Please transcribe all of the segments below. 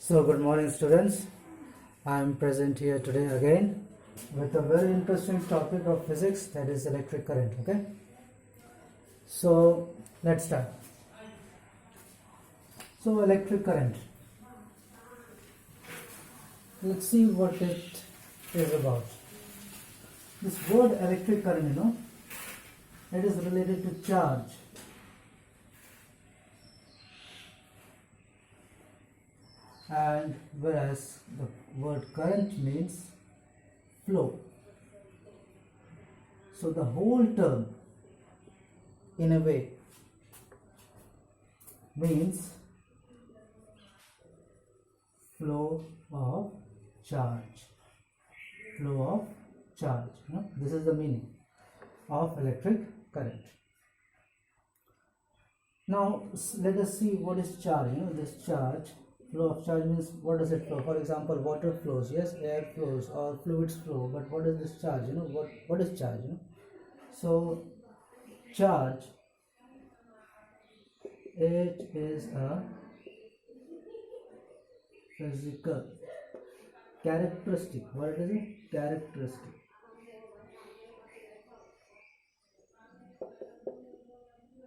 So good morning students. I am present here today again with a very interesting topic of physics, that is electric current. Okay, so let's start. So electric current, let's see what it is about. This word electric current, it is related to charge. And whereas the word current means flow. So the whole term in a way means flow of charge. Flow of charge. This is the meaning of electric current. Now let us see what is charge. This charge, flow of charge means what does it flow? For example, water flows, yes, air flows, or fluids flow. But what is this charge? What is charge? So charge, it is a physical characteristic. What is it? Characteristic.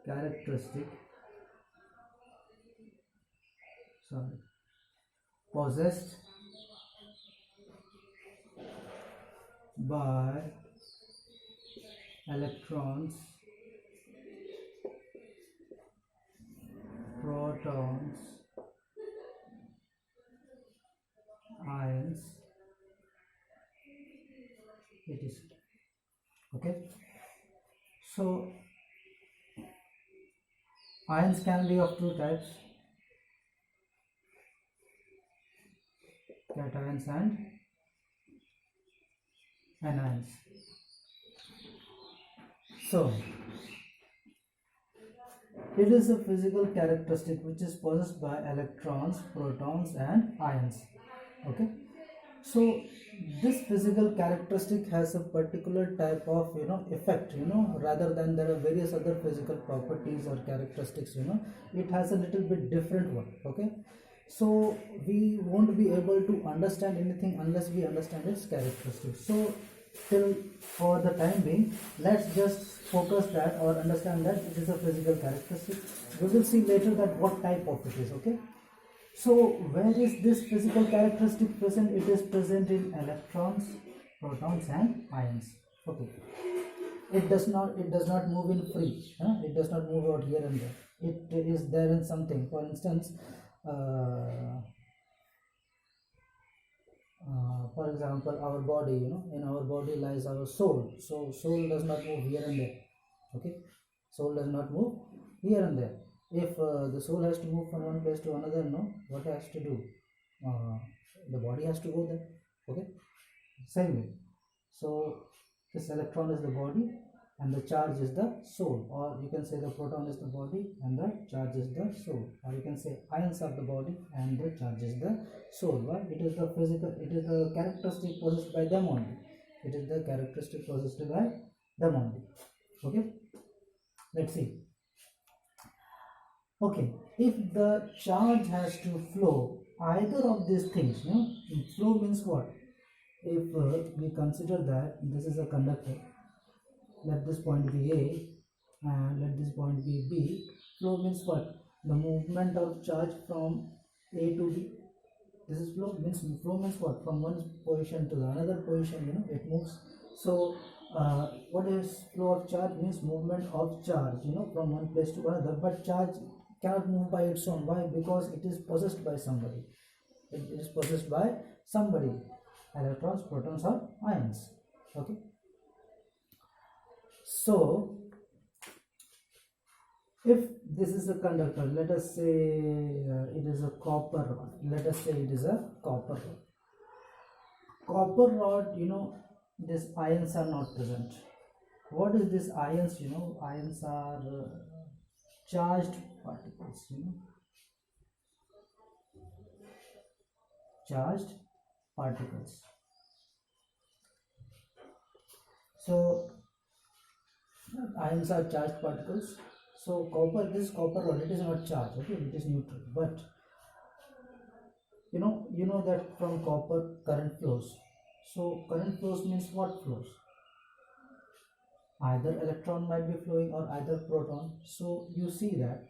Characteristic. Possessed by electrons, protons, ions, etc. Okay, so ions can be of two types, cations and anions. So it is a physical characteristic which is possessed by electrons, protons and ions. Okay, so this physical characteristic has a particular type of effect, rather than there are various other physical properties or characteristics. It has a little bit different one. Okay, so we won't be able to understand anything unless we understand its characteristics. So till for the time being, let's just focus that or understand that it is a physical characteristic. We will see later that what type of it is. Okay, so where is this physical characteristic present? It is present in electrons, protons and ions. Okay, it does not move in free. It does not move out here and there. It is there in something. For instance, for example, our body, in our body lies our soul. So soul does not move here and there. Okay, soul does not move here and there. If the soul has to move from one place to another, what has to do? The body has to go there. Okay, same way. So this electron is the body and the charge is the soul, or you can say the proton is the body and the charge is the soul, or you can say ions are the body and the charge is the soul. Why? It is the physical, it is the characteristic possessed by them only. It is the characteristic possessed by them only. Okay, let's see. Okay, if the charge has to flow, either of these things, flow means what? If we consider that this is a conductor, let this point be A and let this point be B, flow means what? The movement of charge from A to B. This is flow means what? From one position to the another position, it moves. So what is flow of charge? Means movement of charge, from one place to another. But charge cannot move by its own. Why? Because it is possessed by somebody. It is possessed by somebody. Electrons, protons or ions. Okay. So if this is a conductor, let us say it is a copper rod. Let us say it is a copper rod. Copper rod, these ions are not present. What is this ions? Ions are charged particles. Charged particles. So ions are charged particles. So this copper rod, it is not charged. Okay, it is neutral. But You know that from copper current flows. So current flows means what flows? Either electron might be flowing or either proton. So you see that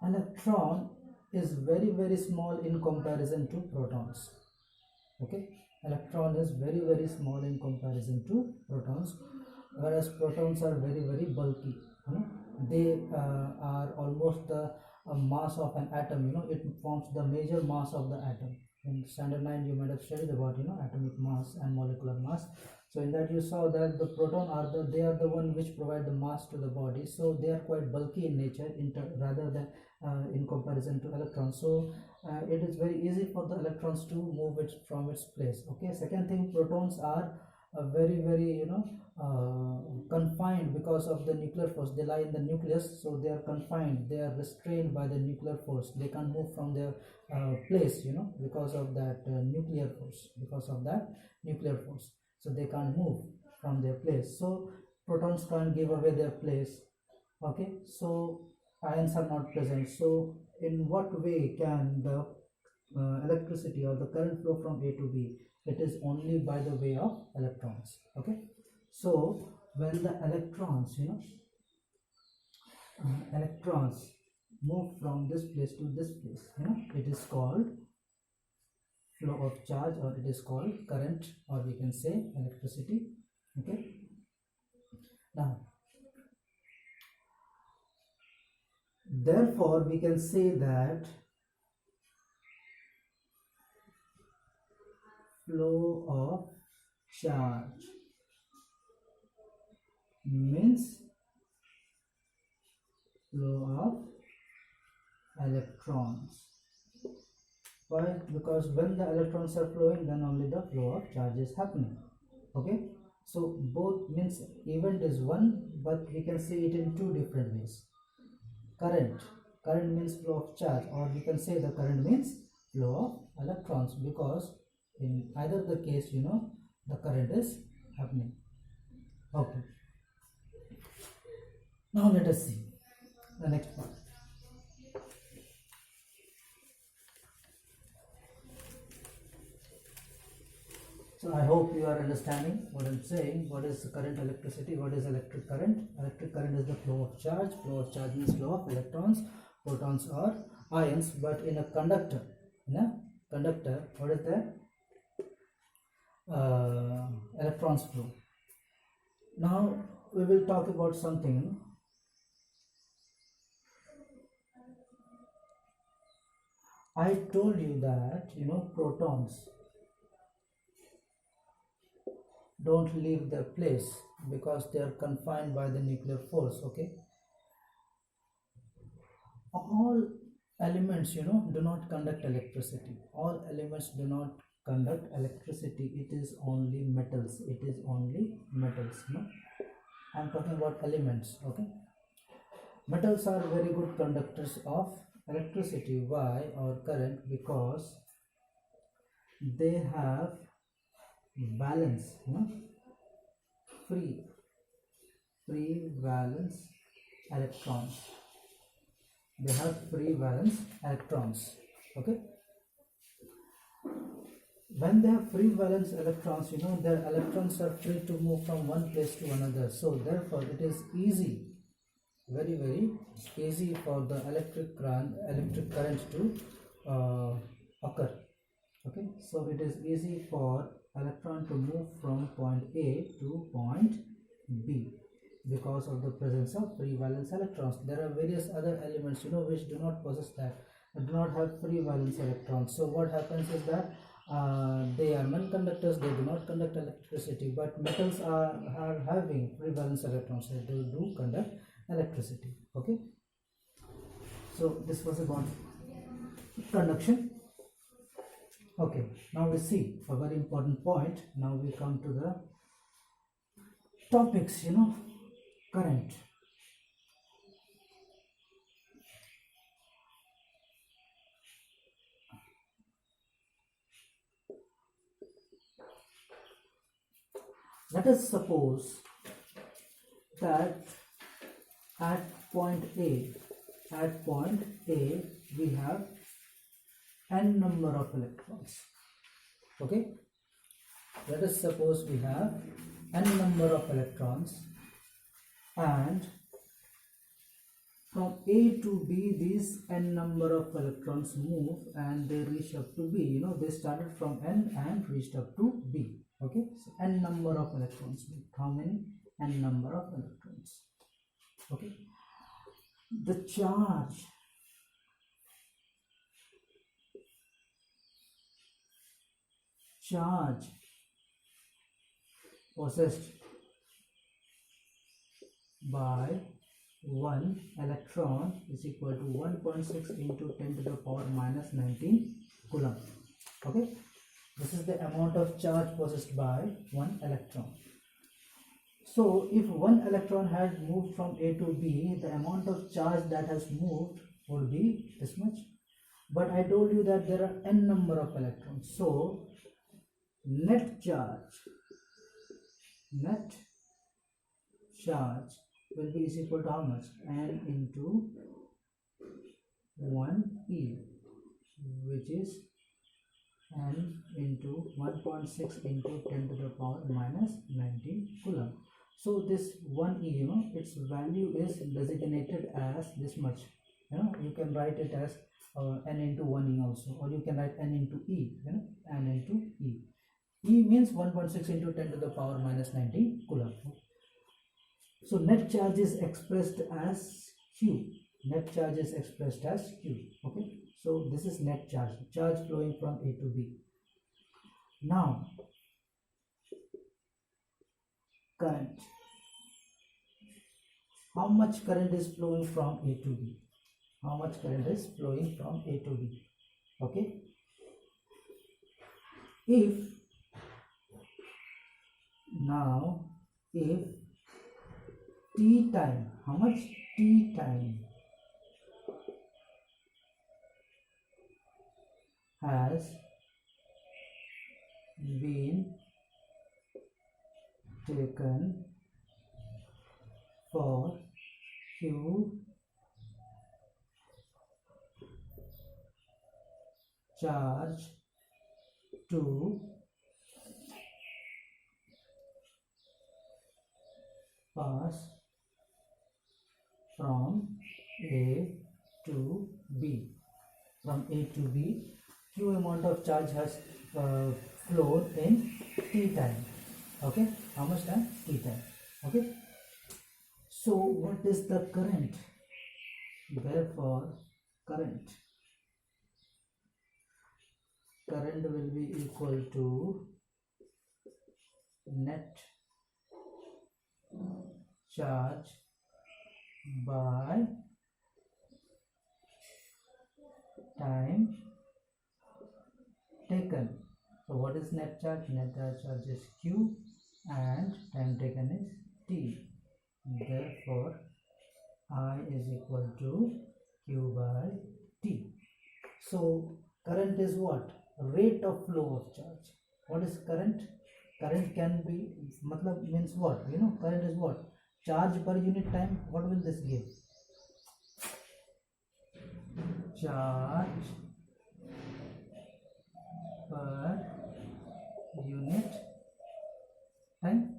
electron is very very small in comparison to protons. Okay, electron is very very small in comparison to protons, whereas protons are very very bulky. They are almost the mass of an atom. It forms the major mass of the atom. In standard 9 you might have studied about atomic mass and molecular mass. So in that you saw that the proton are the one which provide the mass to the body, so they are quite bulky in nature rather than in comparison to electrons. So it is very easy for the electrons to move it from its place. Okay, second thing, protons are very very confined because of the nuclear force. They lie in the nucleus, so they are confined, they are restrained by the nuclear force. They can't move from their place, because of that nuclear force, so they can't move from their place. So protons can't give away their place. Okay, so ions are not present. So in what way can the electricity or the current flow from A to B? It is only by the way of electrons. Okay, so when the electrons move from this place to this place, it is called flow of charge, or it is called current, or we can say electricity. Okay, now therefore we can say that flow of charge means flow of electrons. Why? Because when the electrons are flowing, then only the flow of charge is happening. Okay, so both means event is one, but we can see it in two different ways. Current means flow of charge, or we can say the current means flow of electrons, because in either the case the current is happening. Okay, now let us see the next part. So I hope you are understanding what I'm saying. What is current electricity? What is electric current? Electric current is the flow of charge. Flow of charge means flow of electrons, protons or ions. But in a conductor, what is that? Electrons flow. Now we will talk about something. I told you that protons don't leave their place because they are confined by the nuclear force. Okay, all elements do not conduct electricity. All elements do not conduct electricity. It is only metals. I'm talking about elements. Okay, metals are very good conductors of electricity. Why? Or current? Because they have valence, free valence electrons. They have free valence electrons. Okay, when they have free valence electrons, their electrons are free to move from one place to another. So therefore it is easy, very very easy for the electric current to occur. Okay, so it is easy for electron to move from point A to point B because of the presence of free valence electrons. There are various other elements which do not possess that, do not have free valence electrons. So what happens is that they are non-conductors, they do not conduct electricity, but metals are having free valence electrons, so they do conduct electricity. Okay, so this was about conduction. Okay, now we see a very important point. Now we come to the topics, current. Let us suppose that at point A we have n number of electrons. Okay, let us suppose we have n number of electrons, and from A to B these n number of electrons move and they reach up to B. They started from N and reached up to B. Okay, so n number of electrons. How many? N number of electrons. Okay, the charge possessed by one electron is equal to 1.6 into 10 to the power minus 19 coulomb. Okay, this is the amount of charge possessed by one electron. So if one electron had moved from A to B, the amount of charge that has moved would be this much. But I told you that there are n number of electrons, so net charge will be is equal to how much? N into 1e, which is n into 1.6 into 10 to the power minus 19 coulomb. So this 1e, its value is designated as this much. You can write it as n into 1e also, or you can write n into e, n into e. E means 1.6 into 10 to the power minus 19 coulomb. So net charge is expressed as Q. Net charge is expressed as Q. Okay. So this is net charge flowing from A to B. Now, current. How much current is flowing from A to B? How much current is flowing from A to B? Okay. If T time, how much T time has been taken for Q charge to pass from A to B. From A to B, Q amount of charge has flowed in T time. Okay, how much time? T time. Okay, so what is the current? Therefore, current will be equal to net charge by time taken. So what is net charge? Net charge is Q and time taken is T. Therefore, I is equal to Q by T. So current is what? Rate of flow of charge. What is current? Current can be, means what? Current is what? Charge per unit time. What will this give? Charge per unit time.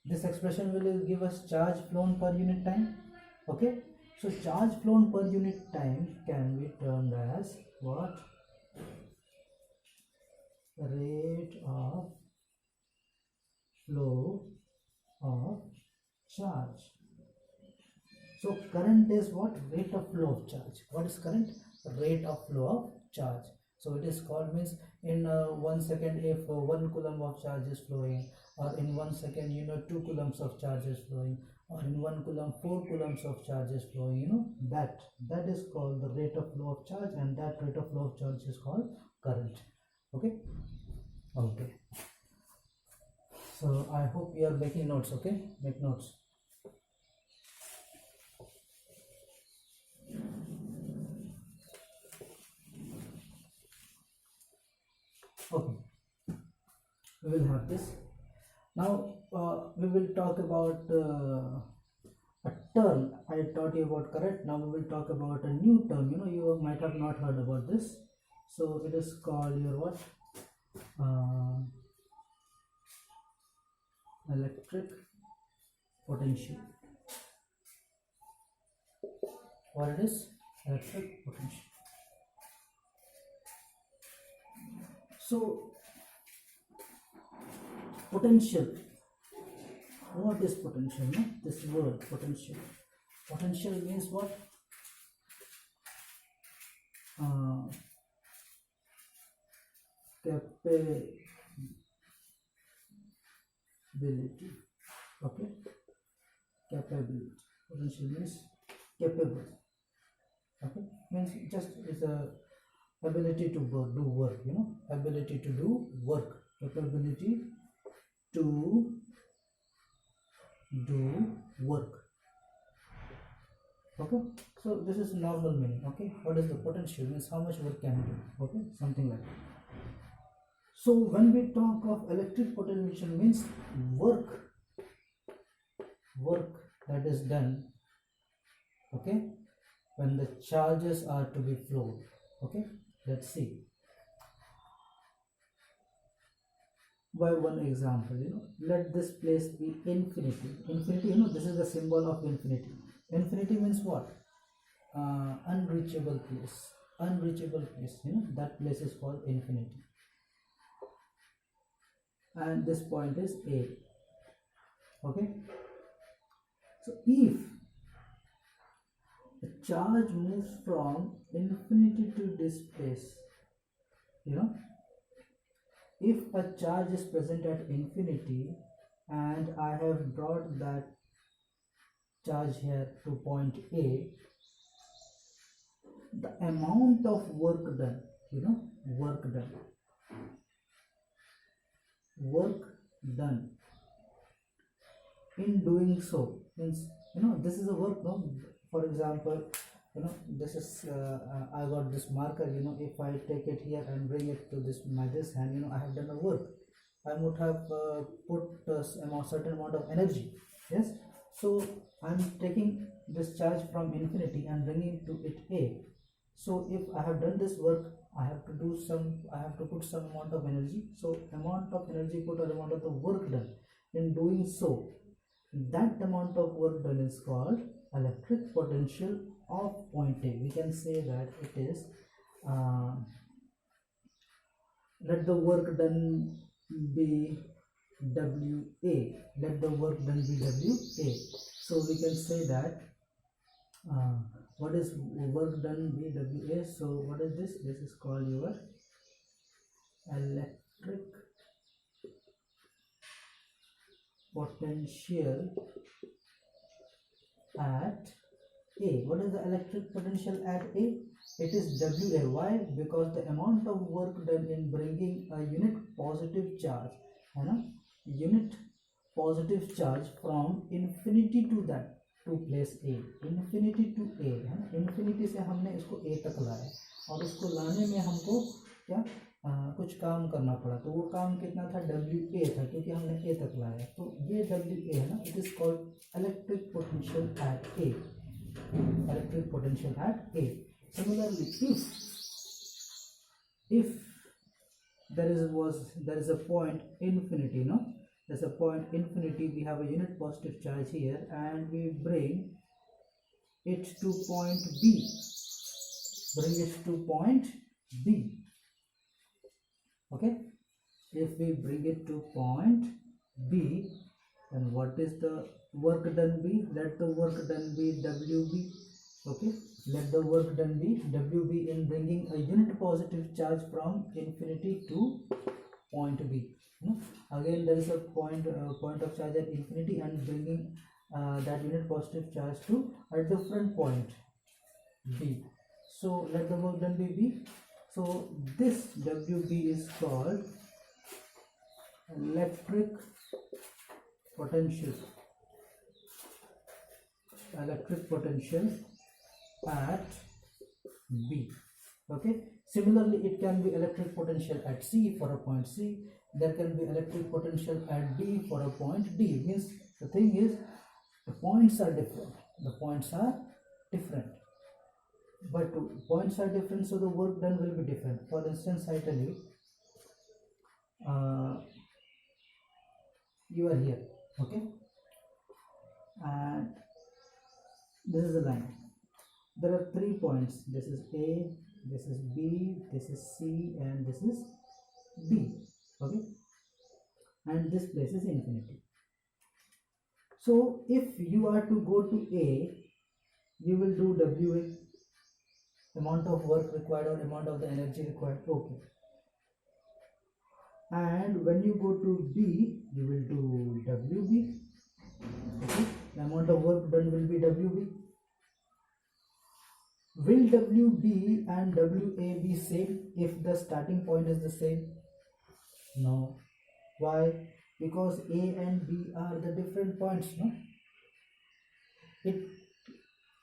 This expression will give us charge flown per unit time. Okay, so charge flown per unit time can be termed as what? Rate of flow of charge. So current is what? Rate of flow of charge. What is current? Rate of flow of charge. So it is called, means in 1 second if 1 coulomb of charge is flowing, or in 1 second 2 coulombs of charge is flowing, or in 1 coulomb 4 coulombs of charge is flowing, that is called the rate of flow of charge, and that rate of flow of charge is called current. Okay. So I hope you are making notes. Okay, make notes. Okay, we will have this. Now we will talk about a term. I taught you about current. Now we will talk about a new term. You might have not heard about this. So it is called your what? Electric potential. What it is? Electric potential. So potential. What is potential? No? This word potential. Potential means what? Capability. Okay, capability. Potential means capable. Okay, means just is a ability to do work. You know, ability to do work. Capability to do work. Okay, so this is normal meaning. Okay, what is the potential? Means how much work can you do. Okay, something like that. So when we talk of electric potential means work that is done, okay, when the charges are to be flowed. Okay, let's see by one example. You know, let this place be infinity. Infinity, you know, this is the symbol of infinity. Infinity means what? Unreachable place. Unreachable place, you know, that place is called infinity. And this point is A. Okay, so if the charge moves from infinity to this place, you know, if a charge is present at infinity and I have brought that charge here to point A, the amount of work done, you know, work done in doing so means, you know, this is a work. No, for example, you know, this is I got this marker. You know, if I take it here and bring it to this my this hand, you know, I have done a work. I would have put a certain amount of energy. Yes, so I'm taking this charge from infinity and bringing to it A. So if I have done this work, I have to put some amount of energy. So amount of energy put or amount of the work done in doing so, that amount of work done is called electric potential of point A. We can say that it is let the work done be WA. Let the work done be WA. So we can say that what is work done be WA. So what is this? This is called your electric potential at A. What is the electric potential at A? It is WA. Why? Because the amount of work done in bringing a unit positive charge, है ना, unit positive charge from infinity to that to place A, infinity to A, है ना, infinity से हमने इसको A तक लाया और उसको लाने में हमको क्या कुछ काम करना पड़ा, तो वो काम कितना था? WA था, क्योंकि हमने A तक लाया, तो ये WA है ना, it is called electric potential at A. Electric potential at A. Similarly, if there is a point infinity, no, there's a point infinity, we have a unit positive charge here and we bring it to point B. Bring it to point B. Okay, if we bring it to point B, then what is the work done be? Let the work done be WB. Okay, let the work done be WB in bringing a unit positive charge from infinity to point B. Again, there is a point of charge at infinity and bringing that unit positive charge to a different point B. So let the work done be B. So this WB is called electric potential. Electric potential at B. Okay. Similarly, it can be electric potential at C for a point C. There can be electric potential at D for a point D. Means the thing is, the points are different. The points are different. but points are different, so the work done will be different. For instance, I tell you, you are here, okay, and this is a line. There are 3 points. This is A, this is B, this is C, and this is D, okay, and this place is infinity. So if you are to go to A, you will do WA, amount of work required or amount of the energy required, okay. And when you go to B, you will do WB, okay, the amount of work done will be WB. Will WB and WA be same if the starting point is the same? No. Why? Because A and B are the different points, no? It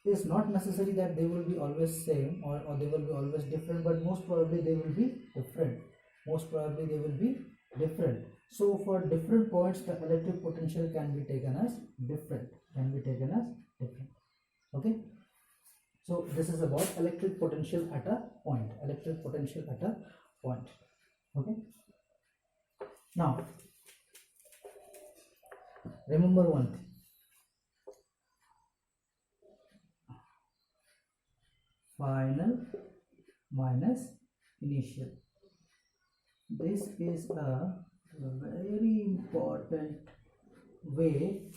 is not necessary that they will be always same or they will be always different, but most probably they will be different. Most probably they will be different. So for different points, the electric potential can be taken as different. Okay. So this is about electric potential at a point. Okay. Now, remember one thing. Final minus initial. This is a very important way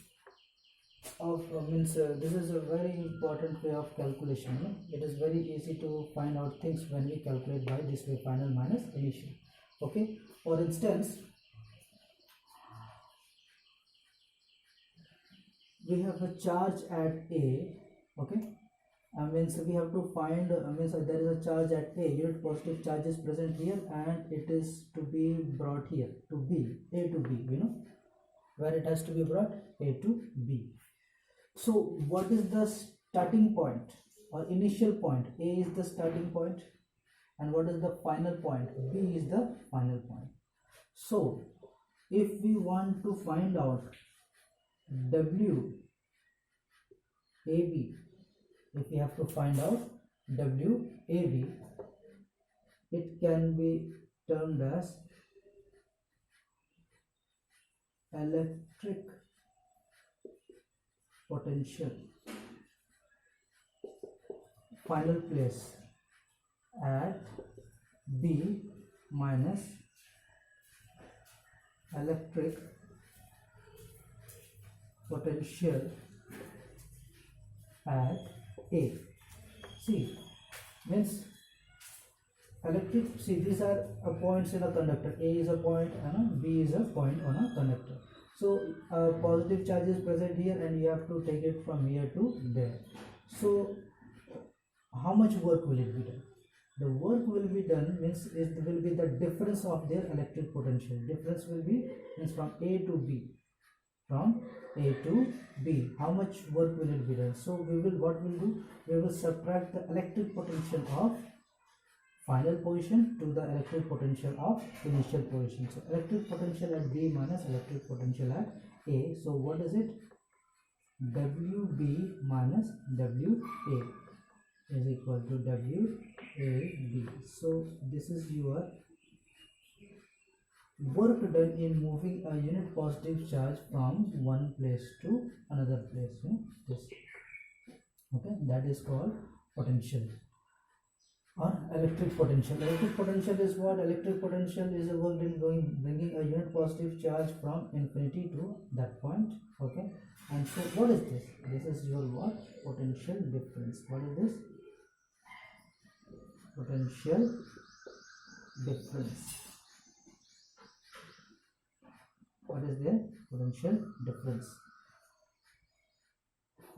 of this is a very important way of calculation. No? It is very easy to find out things when we calculate by this way, final minus initial. Okay, for instance, we have a charge at A, okay, means we have to find means there is a charge at A, unit positive charge is present here and it is to be brought here to B, A to B, you know, where it has to be brought, A to B. So what is the starting point or initial point? A is the starting point, and what is the final point? B is the final point. So if we want to find out WAB, if we have to find out WAB, it can be termed as electric potential, final place at B minus electric potential at A. See, means electric, see, these are points in a conductor. A is a point and B is a point on a conductor. So a positive charge is present here and you have to take it from here to there. So how much work will it be done? The work will be done means it will be the difference of their electric potential. Difference will be means from A to B. From A to B. How much work will it be done? So we will, what we'll do? We will subtract the electric potential of final position to the electric potential of initial position. So electric potential at B minus electric potential at A. So what is it? WB minus WA is equal to WAB. So this is your work done in moving a unit positive charge from one place to another place. This, okay, that is called potential or electric potential. Electric potential is what? Electric potential is a work in bringing a unit positive charge from infinity to that point. Okay, and so what is this? This is your what? Potential difference. What is this? Potential difference. What is the potential difference?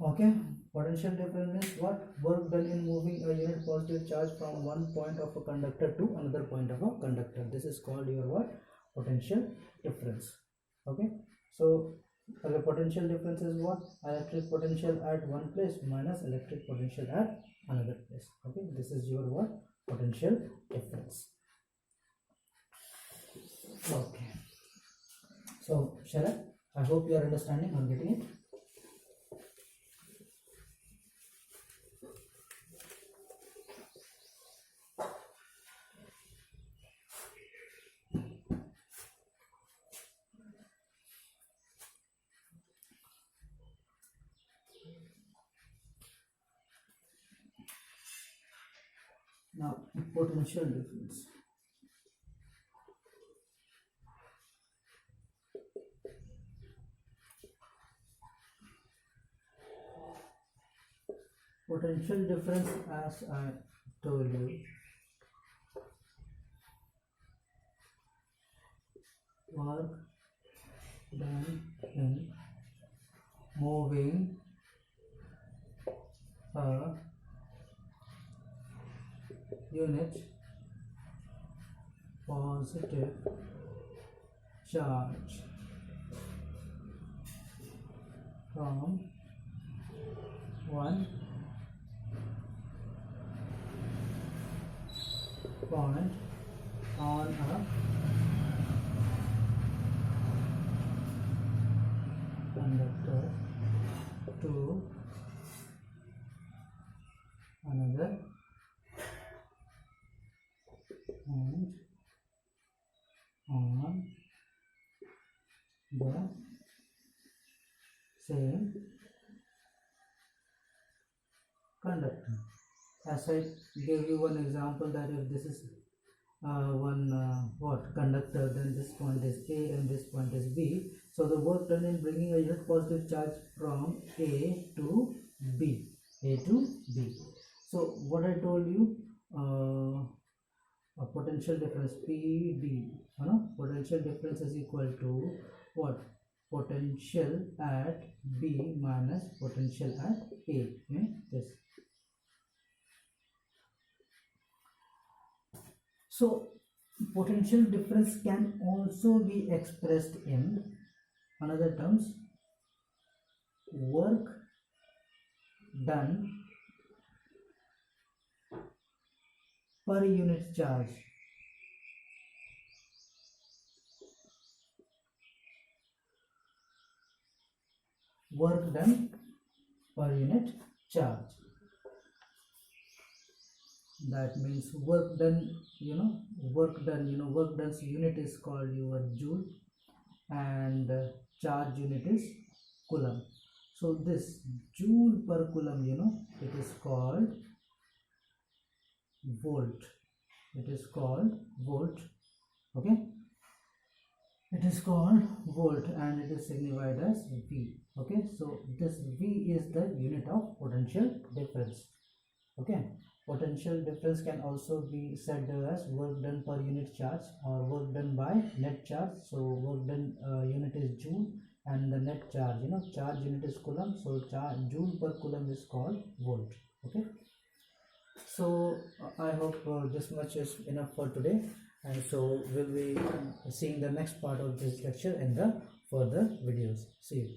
Okay, potential difference means what? Work done in moving a unit positive charge from one point of a conductor to another point of a conductor. This is called your what? Potential difference. Okay, so the potential difference is what? Electric potential at one place minus electric potential at another place. Okay, this is your what? Potential difference. Okay, so Sharat, I hope you are understanding or getting it. Now potential difference. Potential difference, as I told you, work done in moving a unit positive charge from one point on a conductor to another point on the same conductor. As I gave you one example, that if this is one conductor, then this point is A and this point is B. So the work done in bringing a unit positive charge from A to B. So what I told you, a potential difference PD, potential difference is equal to what? Potential at B minus potential at A. This. So potential difference can also be expressed in another terms: work done per unit charge. Work done per unit charge. That means work done, work done's unit is called your joule, and charge unit is coulomb. So this joule per coulomb, it is called volt. It is called volt. Okay, it is called volt, and it is signified as V. Okay, so this V is the unit of potential difference. Okay, potential difference can also be said as work done per unit charge or work done by net charge. So work done unit is joule, and the net charge, charge unit is coulomb. So joule per coulomb is called volt. Okay, so I hope this much is enough for today, and so we'll be seeing the next part of this lecture in the further videos. See you.